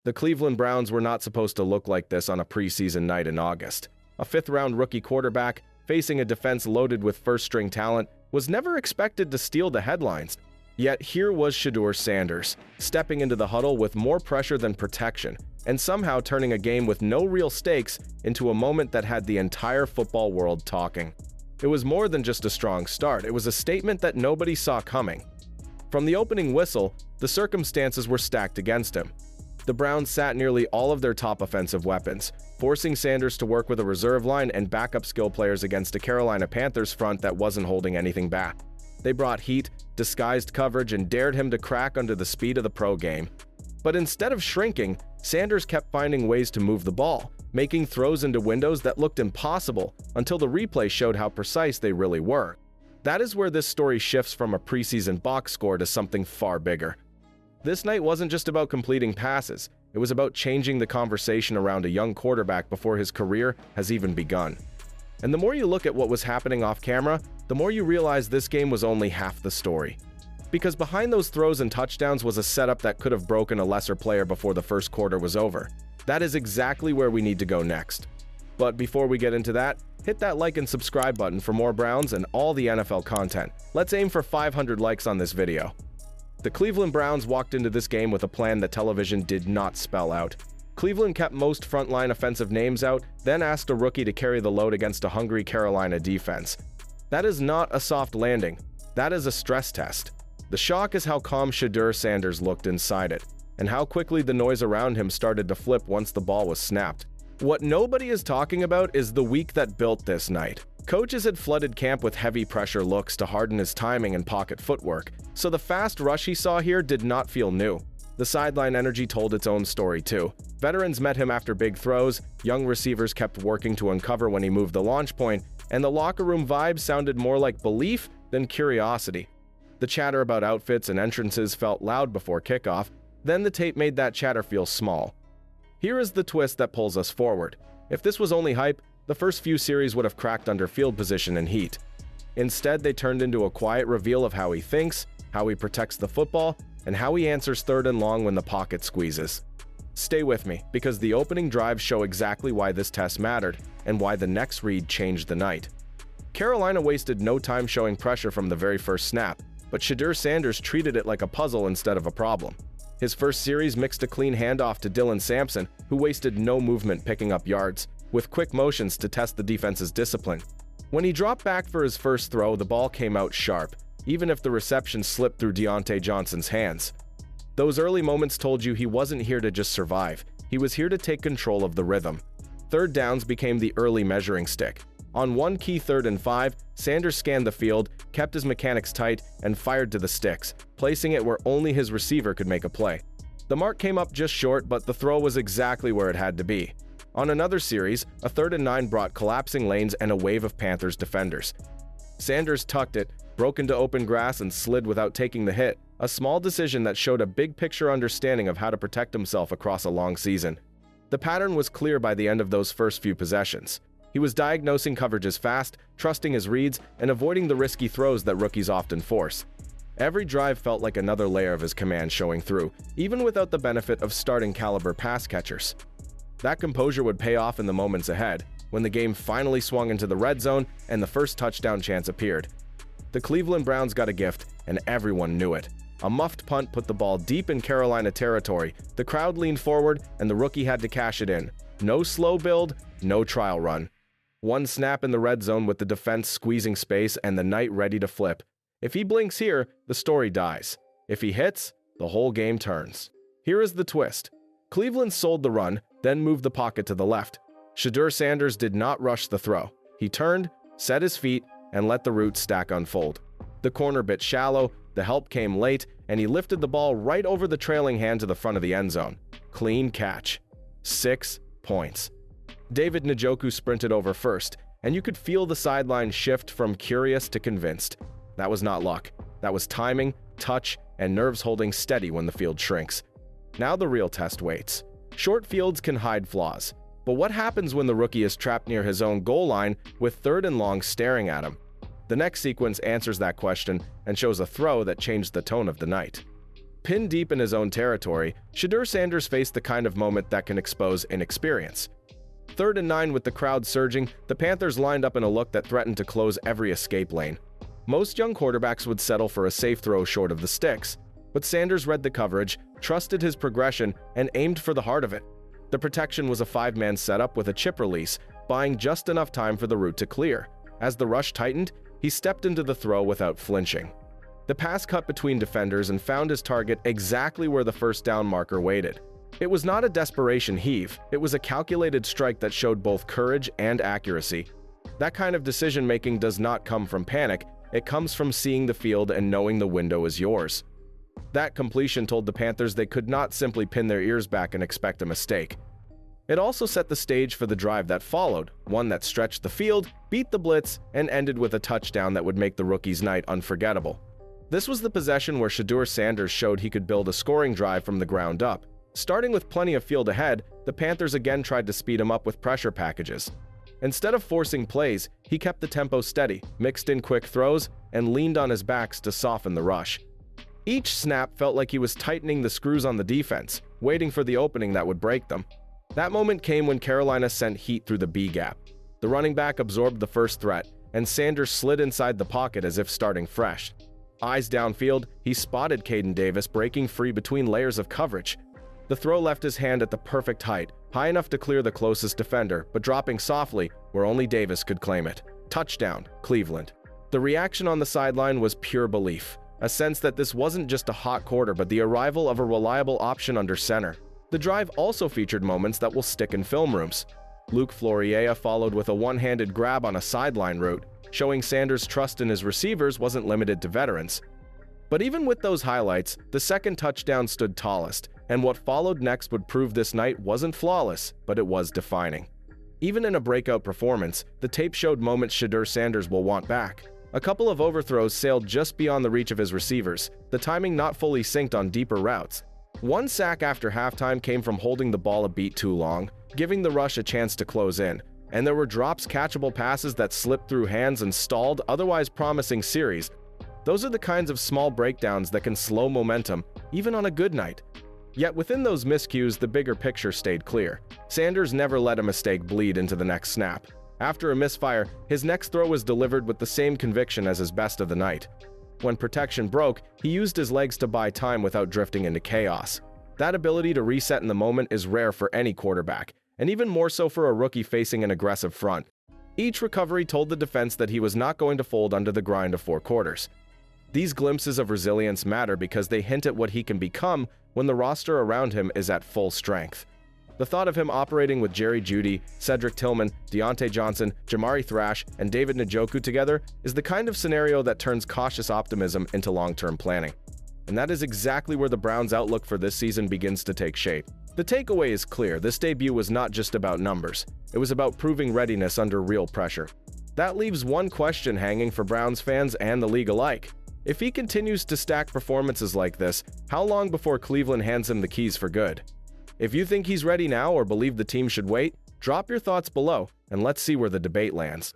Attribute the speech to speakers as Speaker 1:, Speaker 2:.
Speaker 1: The Cleveland Browns were not supposed to look like this on a preseason night in August. A fifth-round rookie quarterback, facing a defense loaded with first-string talent, was never expected to steal the headlines. Yet here was Shedeur Sanders, stepping into the huddle with more pressure than protection, and somehow turning a game with no real stakes into a moment that had the entire football world talking. It was more than just a strong start, it was a statement that nobody saw coming. From the opening whistle, the circumstances were stacked against him. The Browns sat nearly all of their top offensive weapons, forcing Sanders to work with a reserve line and backup skill players against a Carolina Panthers front that wasn't holding anything back. They brought heat, disguised coverage, and dared him to crack under the speed of the pro game. But instead of shrinking, Sanders kept finding ways to move the ball, making throws into windows that looked impossible until the replay showed how precise they really were. That is where this story shifts from a preseason box score to something far bigger. This night wasn't just about completing passes, it was about changing the conversation around a young quarterback before his career has even begun. And the more you look at what was happening off camera, the more you realize this game was only half the story. Because behind those throws and touchdowns was a setup that could have broken a lesser player before the first quarter was over. That is exactly where we need to go next. But before we get into that, hit that like and subscribe button for more Browns and all the NFL content. Let's aim for 500 likes on this video. The Cleveland Browns walked into this game with a plan that television did not spell out. Cleveland kept most frontline offensive names out, then asked a rookie to carry the load against a hungry Carolina defense. That is not a soft landing. That is a stress test. The shock is how calm Shedeur Sanders looked inside it, and how quickly the noise around him started to flip once the ball was snapped. What nobody is talking about is the week that built this night. Coaches had flooded camp with heavy pressure looks to harden his timing and pocket footwork, so the fast rush he saw here did not feel new. The sideline energy told its own story too. Veterans met him after big throws, young receivers kept working to uncover when he moved the launch point, and the locker room vibe sounded more like belief than curiosity. The chatter about outfits and entrances felt loud before kickoff, then the tape made that chatter feel small. Here is the twist that pulls us forward. If this was only hype, the first few series would have cracked under field position and heat. Instead, they turned into a quiet reveal of how he thinks, how he protects the football, and how he answers third and long when the pocket squeezes. Stay with me, because the opening drives show exactly why this test mattered and why the next read changed the night. Carolina wasted no time showing pressure from the very first snap, but Shedeur Sanders treated it like a puzzle instead of a problem. His first series mixed a clean handoff to Dylan Sampson, who wasted no movement picking up yards, with quick motions to test the defense's discipline. When he dropped back for his first throw, the ball came out sharp, even if the reception slipped through Deontay Johnson's hands. Those early moments told you he wasn't here to just survive, he was here to take control of the rhythm. Third downs became the early measuring stick. On one key 3rd and 5, Sanders scanned the field, kept his mechanics tight, and fired to the sticks, placing it where only his receiver could make a play. The mark came up just short, but the throw was exactly where it had to be. On another series, a 3rd and 9 brought collapsing lanes and a wave of Panthers defenders. Sanders tucked it, broke into open grass, and slid without taking the hit, a small decision that showed a big-picture understanding of how to protect himself across a long season. The pattern was clear by the end of those first few possessions. He was diagnosing coverages fast, trusting his reads, and avoiding the risky throws that rookies often force. Every drive felt like another layer of his command showing through, even without the benefit of starting-caliber pass catchers. That composure would pay off in the moments ahead, when the game finally swung into the red zone and the first touchdown chance appeared. The Cleveland Browns got a gift, and everyone knew it. A muffed punt put the ball deep in Carolina territory, the crowd leaned forward, and the rookie had to cash it in. No slow build, no trial run. One snap in the red zone with the defense squeezing space and the night ready to flip. If he blinks here, the story dies. If he hits, the whole game turns. Here is the twist. Cleveland sold the run, then moved the pocket to the left. Shedeur Sanders did not rush the throw. He turned, set his feet, and let the route stack unfold. The corner bit shallow, the help came late, and he lifted the ball right over the trailing hand to the front of the end zone. Clean catch. 6 points. David Njoku sprinted over first, and you could feel the sideline shift from curious to convinced. That was not luck. That was timing, touch, and nerves holding steady when the field shrinks. Now the real test waits. Short fields can hide flaws, but what happens when the rookie is trapped near his own goal line with 3rd and long staring at him? The next sequence answers that question and shows a throw that changed the tone of the night. Pinned deep in his own territory, Shedeur Sanders faced the kind of moment that can expose inexperience. 3rd and 9 with the crowd surging, the Panthers lined up in a look that threatened to close every escape lane. Most young quarterbacks would settle for a safe throw short of the sticks, but Sanders read the coverage, trusted his progression, and aimed for the heart of it. The protection was a 5-man setup with a chip release, buying just enough time for the route to clear. As the rush tightened, he stepped into the throw without flinching. The pass cut between defenders and found his target exactly where the first down marker waited. It was not a desperation heave, it was a calculated strike that showed both courage and accuracy. That kind of decision-making does not come from panic, it comes from seeing the field and knowing the window is yours. That completion told the Panthers they could not simply pin their ears back and expect a mistake. It also set the stage for the drive that followed, one that stretched the field, beat the blitz, and ended with a touchdown that would make the rookie's night unforgettable. This was the possession where Shedeur Sanders showed he could build a scoring drive from the ground up. Starting with plenty of field ahead, the Panthers again tried to speed him up with pressure packages. Instead of forcing plays, he kept the tempo steady, mixed in quick throws, and leaned on his backs to soften the rush. Each snap felt like he was tightening the screws on the defense, waiting for the opening that would break them. That moment came when Carolina sent heat through the B gap. The running back absorbed the first threat, and Sanders slid inside the pocket as if starting fresh. Eyes downfield, he spotted Caden Davis breaking free between layers of coverage. The throw left his hand at the perfect height, high enough to clear the closest defender, but dropping softly where only Davis could claim it. Touchdown, Cleveland. The reaction on the sideline was pure belief, a sense that this wasn't just a hot quarter but the arrival of a reliable option under center. The drive also featured moments that will stick in film rooms. Luke Floriea followed with a one-handed grab on a sideline route, showing Sanders' trust in his receivers wasn't limited to veterans. But even with those highlights, the second touchdown stood tallest, and what followed next would prove this night wasn't flawless, but it was defining. Even in a breakout performance, the tape showed moments Shedeur Sanders will want back. A couple of overthrows sailed just beyond the reach of his receivers, the timing not fully synced on deeper routes. One sack after halftime came from holding the ball a beat too long, giving the rush a chance to close in, and there were drops catchable passes that slipped through hands and stalled otherwise promising series. Those are the kinds of small breakdowns that can slow momentum, even on a good night. Yet within those miscues, the bigger picture stayed clear. Sanders never let a mistake bleed into the next snap. After a misfire, his next throw was delivered with the same conviction as his best of the night. When protection broke, he used his legs to buy time without drifting into chaos. That ability to reset in the moment is rare for any quarterback, and even more so for a rookie facing an aggressive front. Each recovery told the defense that he was not going to fold under the grind of 4 quarters. These glimpses of resilience matter because they hint at what he can become when the roster around him is at full strength. The thought of him operating with Jerry Jeudy, Cedric Tillman, Deontay Johnson, Jamari Thrash, and David Njoku together is the kind of scenario that turns cautious optimism into long-term planning. And that is exactly where the Browns' outlook for this season begins to take shape. The takeaway is clear: this debut was not just about numbers. It was about proving readiness under real pressure. That leaves one question hanging for Browns fans and the league alike. If he continues to stack performances like this, how long before Cleveland hands him the keys for good? If you think he's ready now or believe the team should wait, drop your thoughts below and let's see where the debate lands.